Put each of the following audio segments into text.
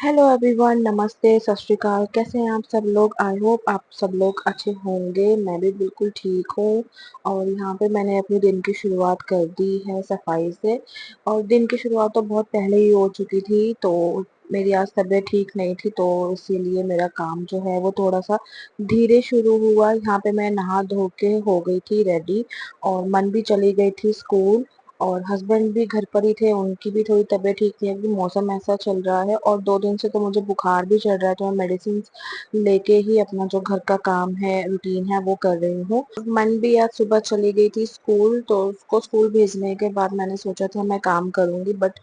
Hello everyone, नमस्ते, सत श्री अकाल। कैसे हैं आप सब लोग? आई होप आप सब लोग अच्छे होंगे। मैं भी बिल्कुल ठीक हूँ। और यहाँ पे मैंने अपने दिन की शुरुआत कर दी है सफाई से। और दिन की शुरुआत तो बहुत पहले ही हो चुकी थी। तो मेरी आज तबीयत ठीक नहीं थी, तो इसीलिए मेरा काम जो है वो थोड़ा सा धीरे शुरू हुआ। यहाँ पे मैं नहा धो के हो गई थी रेडी, और मन भी चली गई थी स्कूल। और हस्बैंड भी घर पर ही थे, उनकी भी थोड़ी तबीयत ठीक नहीं है क्योंकि मौसम ऐसा चल रहा है। और 2 दिन से तो मुझे बुखार भी चढ़ रहा है, तो मैं मेडिसिन लेके ही अपना जो घर का काम है, रूटीन है, वो कर रही हूँ। मन भी आज सुबह चली गई थी स्कूल, तो उसको स्कूल भेजने के बाद मैंने सोचा था मैं काम करूंगी, बट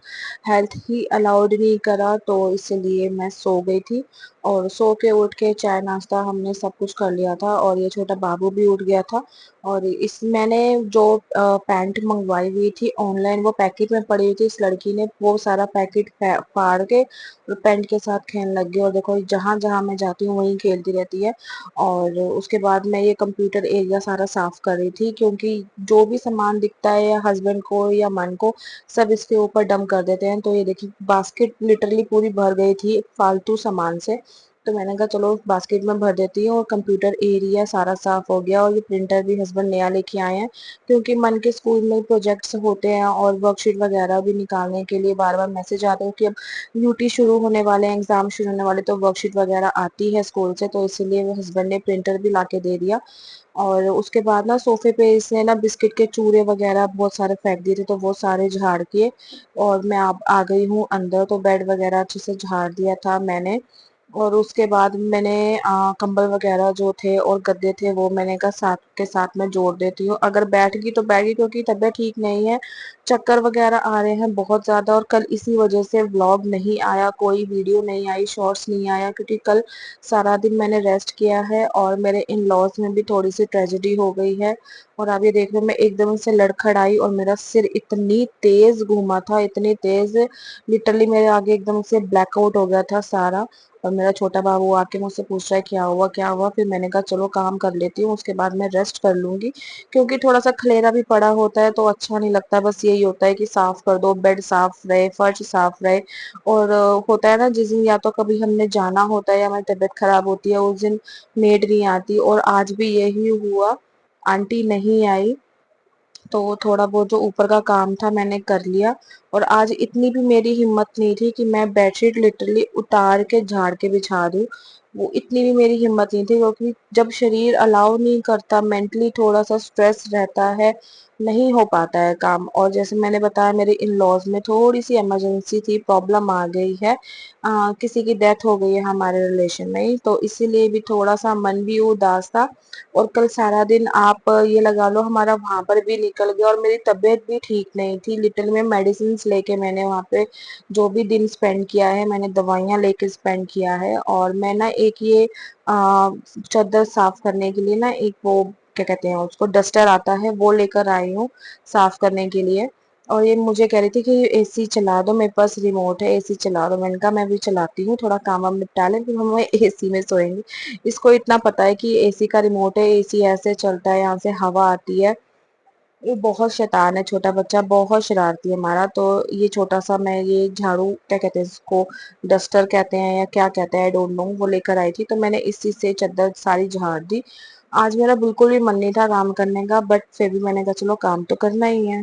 हेल्थ ही अलाउड नहीं करा, तो इसलिए मैं सो गई थी। और सो के उठ के चाय नाश्ता हमने सब कुछ कर लिया था, और ये छोटा बाबू भी उठ गया था। और इस मैंने जो पैंट मंगवाई हुई थी ऑनलाइन, वो पैकेट में पड़ी हुई थी। इस लड़की ने वो सारा पैकेट फाड़ के और पैंट के साथ खेलने लग गई। और देखो, जहां जहां मैं जाती हूँ वहीं खेलती रहती है। और उसके बाद मैं ये कंप्यूटर एरिया सारा साफ कर रही थी, क्योंकि जो भी सामान दिखता है या हस्बैंड को या मन को, सब इसके ऊपर डंप कर देते हैं। तो ये देखिए, बास्केट लिटरली पूरी भर गई थी फालतू सामान से। तो मैंने कहा चलो बास्केट में भर देती हूँ। और कंप्यूटर एरिया सारा साफ हो गया। और ये प्रिंटर भी हस्बैंड नया लेके आए हैं, क्योंकि मन के स्कूल में प्रोजेक्ट्स होते हैं और वर्कशीट वगैरह भी निकालने के लिए बार बार मैसेज आते हैं कि अब यूटी शुरू होने वाले हैं, एग्जाम शुरू होने वाले, तो वर्कशीट वगैरह आती है स्कूल से। तो इसीलिए हस्बैंड ने प्रिंटर भी ला के दे दिया। और उसके बाद ना सोफे पे इसने ना बिस्किट के चूरे वगैरह बहुत सारे फेंक दिए थे, तो वो सारे झाड़ के और मैं आ गई हूँ अंदर। तो बेड वगैरह अच्छे से झाड़ दिया था मैंने। और उसके बाद मैंने कंबल वगैरह जो थे और गद्दे थे, वो मैंने कहा साथ के साथ में जोड़ देती हूँ। अगर बैठ गई तो बैठ गई, क्योंकि तबीयत ठीक नहीं है, चक्कर वगैरह आ रहे हैं बहुत ज़्यादा। और कल इसी वजह से व्लॉग नहीं आया, कोई वीडियो नहीं आई, शॉर्ट्स नहीं आया, क्योंकि कल सारा दिन मैंने रेस्ट किया है। और मेरे इन लॉज में भी थोड़ी सी ट्रेजेडी हो गई है। और आप ये देख रहे हो, मैं एकदम से लड़खड़ाई और मेरा सिर इतनी तेज घूमा था, इतनी तेज, लिटरली मेरे आगे एकदम से ब्लैकआउट हो गया था सारा। और मेरा छोटा बाबू आके मुझसे पूछ रहा है क्या हुआ क्या हुआ। फिर मैंने कहा चलो काम कर लेती हूँ, उसके बाद मैं रेस्ट कर लूंगी, क्योंकि थोड़ा सा खलेरा भी पड़ा होता है तो अच्छा नहीं लगता। बस यही होता है कि साफ कर दो, बेड साफ रहे, फर्श साफ रहे। और होता है ना, जिस दिन या तो कभी हमने जाना होता है या हमारी तबीयत खराब होती है, उस दिन मेड नहीं आती। और आज भी यही हुआ, आंटी नहीं आई। तो थोड़ा बहुत जो ऊपर का काम था मैंने कर लिया। और आज इतनी भी मेरी हिम्मत नहीं थी कि मैं बेडशीट लिटरली उतार के झाड़ के बिछा दूं। वो इतनी भी मेरी हिम्मत नहीं थी, क्योंकि जब शरीर अलाउ नहीं करता, मेंटली थोड़ा सा स्ट्रेस रहता है, नहीं हो पाता है काम। और जैसे मैंने बताया, मेरे इन लॉज में थोड़ी सी इमरजेंसी थी, प्रॉब्लम आ गई है। किसी की डेथ हो गई है हमारे रिलेशन में ही, तो इसीलिए भी थोड़ा सा मन भी उदास था। और कल सारा दिन आप ये लगा लो हमारा वहां पर भी निकल गया, और मेरी तबीयत भी ठीक नहीं थी। लिटिल में मेडिसिन लेके मैंने वहां पे जो भी दिन स्पेंड किया है, मैंने दवाइयां लेके स्पेंड किया है। और मैं ना एक ये चादर साफ करने के लिए ना, एक वो क्या कहते हैं उसको, डस्टर आता है, वो लेकर आई हूँ साफ करने के लिए। और ये मुझे कह रही थी कि एसी चला दो, मेरे पास रिमोट है, एसी चला दो। मैंने कहा मैं भी चलाती हूँ, थोड़ा काम वाम निपटा लें, फिर हम एसी में सोएंगे। इसको इतना पता है कि एसी का रिमोट है, एसी ऐसे चलता है, यहाँ से हवा आती है। ये बहुत शैतान है छोटा बच्चा, बहुत शरारती है हमारा। तो ये छोटा सा मैं ये झाड़ू क्या कहते हैं इसको, डस्टर कहते हैं या क्या कहते हैं, आई डोंट नो, वो लेकर आई थी। तो मैंने इसी से चादर सारी झाड़ दी। आज मेरा बिल्कुल भी मन नहीं था काम करने का, बट फिर भी मैंने कहा चलो काम तो करना ही है।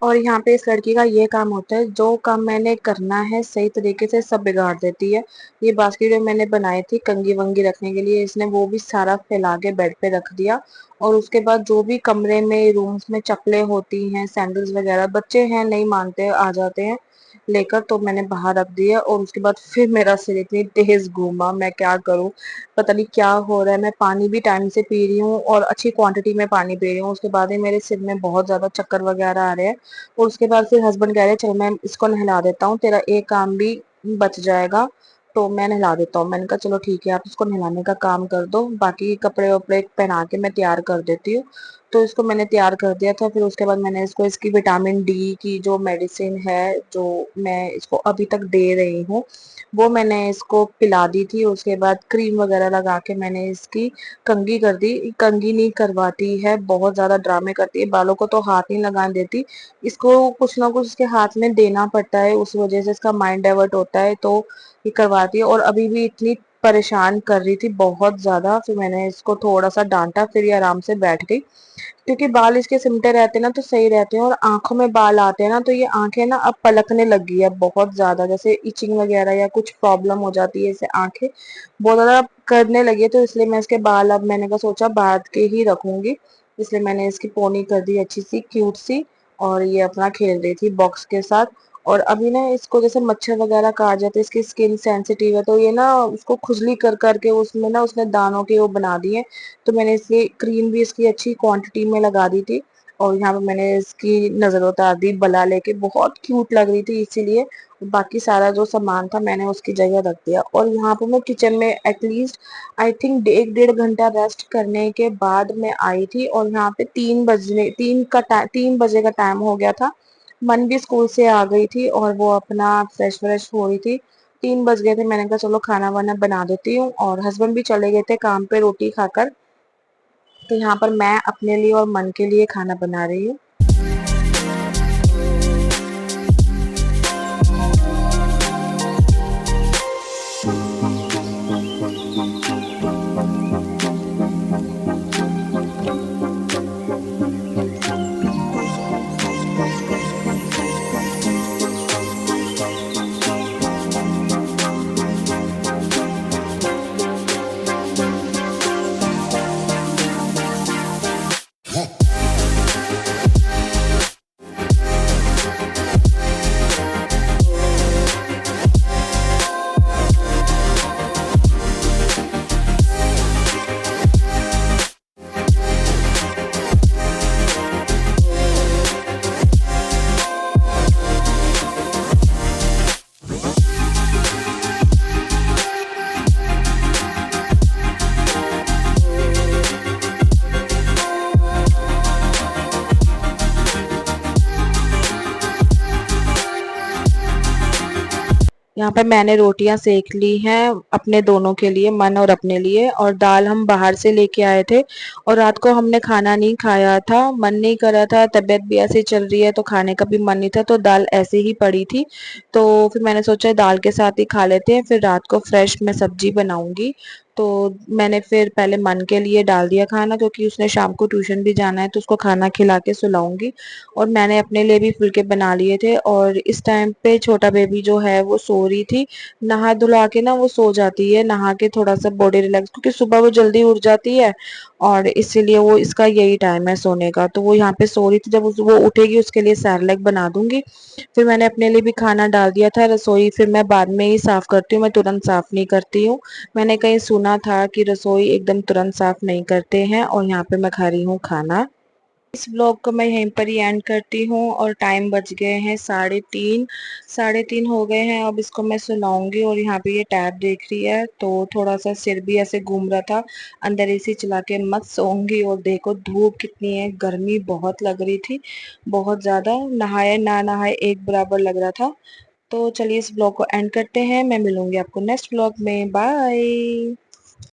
और यहाँ पे इस लड़की का ये काम होता है, जो काम मैंने करना है सही तरीके से सब बिगाड़ देती है। ये बास्केट जो मैंने बनाई थी कंगी वंगी रखने के लिए, इसने वो भी सारा फैला के बेड पे रख दिया। और उसके बाद जो भी कमरे में रूम्स में चप्पलें होती हैं, सैंडल्स वगैरह, बच्चे हैं नहीं मानते आ जाते हैं लेकर, तो मैंने बाहर रख दिया। और उसके बाद फिर मेरा सिर इतनी तेज घूमा, मैं क्या करूं, पता नहीं क्या हो रहा है। मैं पानी भी टाइम से पी रही हूँ और अच्छी क्वांटिटी में पानी पी रही हूँ, उसके बाद ही मेरे सिर में बहुत ज्यादा चक्कर वगैरह आ रहे हैं। और उसके बाद फिर हस्बैंड कह रहे चल मैं इसको नहला देता हूँ, तेरा एक काम भी बच जाएगा, तो मैं नहला देता हूँ। मैंने कहा चलो ठीक है, आप इसको नहलाने का काम कर दो, बाकी कपड़े वपड़े पहना के मैं तैयार कर देती हूँ। तो इसको मैंने तैयार कर दिया था। फिर उसके बाद मैंने इसको इसकी विटामिन डी की जो मेडिसिन है, जो मैं इसको अभी तक दे रही हूँ, वो मैंने इसको पिला दी थी। उसके बाद क्रीम वगैरह लगा के मैंने इसकी कंघी कर दी। कंघी नहीं करवाती है, बहुत ज्यादा ड्रामे करती है, बालों को तो हाथ नहीं लगाने देती। इसको कुछ ना कुछ इसके हाथ में देना पड़ता है, उस वजह से इसका माइंड डाइवर्ट होता है, तो ये करवाती है। और अभी भी इतनी परेशान कर रही थी बहुत ज्यादा, फिर मैंने इसको थोड़ा सा डांटा, फिर ये आराम से बैठ गई। क्योंकि बाल इसके सिमटे रहते हैं ना तो सही रहते हैं, और आंखों में बाल आते हैं ना तो ये आंखें ना अब पलकने लगी है बहुत ज्यादा, जैसे इचिंग वगैरह या कुछ प्रॉब्लम हो जाती है, इसे आंखें बहुत ज्यादा करने लगी है। तो इसलिए मैं इसके बाल अब मैंने कहा सोचा बांध के ही रखूंगी, इसलिए मैंने इसकी पोनी कर दी अच्छी सी क्यूट सी। और ये अपना खेल रही थी बॉक्स के साथ। और अभी ना इसको जैसे मच्छर वगैरह काट जाते हैं, इसकी स्किन सेंसिटिव है, तो ये ना उसको खुजली कर करके उसमें ना उसने दानों के वो बना दिए। तो मैंने इसलिए क्रीम भी इसकी अच्छी क्वांटिटी में लगा दी थी। और यहाँ पे मैंने इसकी नजर उतार दी बला लेके, बहुत क्यूट लग रही थी इसीलिए। बाकी सारा जो सामान था मैंने उसकी जगह रख दिया। और यहाँ पे मैं किचन में एटलीस्ट आई थिंक 1 डेढ़ घंटा रेस्ट करने के बाद मैं आई थी। और यहाँ पे 3 बजे का टाइम हो गया था। मन भी स्कूल से आ गई थी और वो अपना फ्रेश व्रेश हो रही थी। 3 बज गए थे, मैंने कहा चलो खाना वाना बना देती हूँ। और हस्बैंड भी चले गए थे काम पे रोटी खाकर, तो यहाँ पर मैं अपने लिए और मन के लिए खाना बना रही हूँ। यहाँ पे मैंने रोटियां सेक ली हैं अपने दोनों के लिए, मन और अपने लिए। और दाल हम बाहर से लेके आए थे, और रात को हमने खाना नहीं खाया था, मन नहीं कर रहा था, तबीयत भी ऐसे चल रही है तो खाने का भी मन नहीं था, तो दाल ऐसे ही पड़ी थी। तो फिर मैंने सोचा दाल के साथ ही खा लेते हैं, फिर रात को फ्रेश मैं सब्जी बनाऊंगी। तो मैंने फिर पहले मन के लिए डाल दिया खाना, क्योंकि उसने शाम को ट्यूशन भी जाना है, तो उसको खाना खिला के सुलाऊंगी। और मैंने अपने लिए भी फुल्के बना लिए थे। और इस टाइम पे छोटा बेबी जो है वो सो रही थी, नहा धुला के ना वो सो जाती है, नहा के थोड़ा सा बॉडी रिलैक्स, क्योंकि सुबह वो जल्दी उठ जाती है, और इसीलिए वो इसका यही टाइम है सोने का। तो वो यहाँ पे सो रही थी, जब वो उठेगी उसके लिए सैरलैक बना दूंगी। फिर मैंने अपने लिए भी खाना डाल दिया था। रसोई फिर मैं बाद में ही साफ करती हूँ, मैं तुरंत साफ नहीं करती हूँ। मैंने कहीं सुना था कि रसोई एकदम तुरंत साफ नहीं करते हैं। और यहाँ पे मैं खा रही हूँ खाना। इस ब्लॉग को मैं यहीं पर ही एंड करती हूँ। और टाइम बज गए हैं 3:30, 3:30 हो गए हैं। अब इसको मैं सुलाऊंगी। और यहाँ पे ये टैब देख रही है, तो थोड़ा सा सिर भी ऐसे घूम रहा था, अंदर एसी चला के मत सोऊंगी। और देखो धूप कितनी है, गर्मी बहुत लग रही थी, बहुत ज़्यादा, नहाए ना नहाए एक बराबर लग रहा था। तो चलिए इस ब्लॉग को एंड करते हैं, मैं मिलूंगी आपको नेक्स्ट ब्लॉग में, बाय।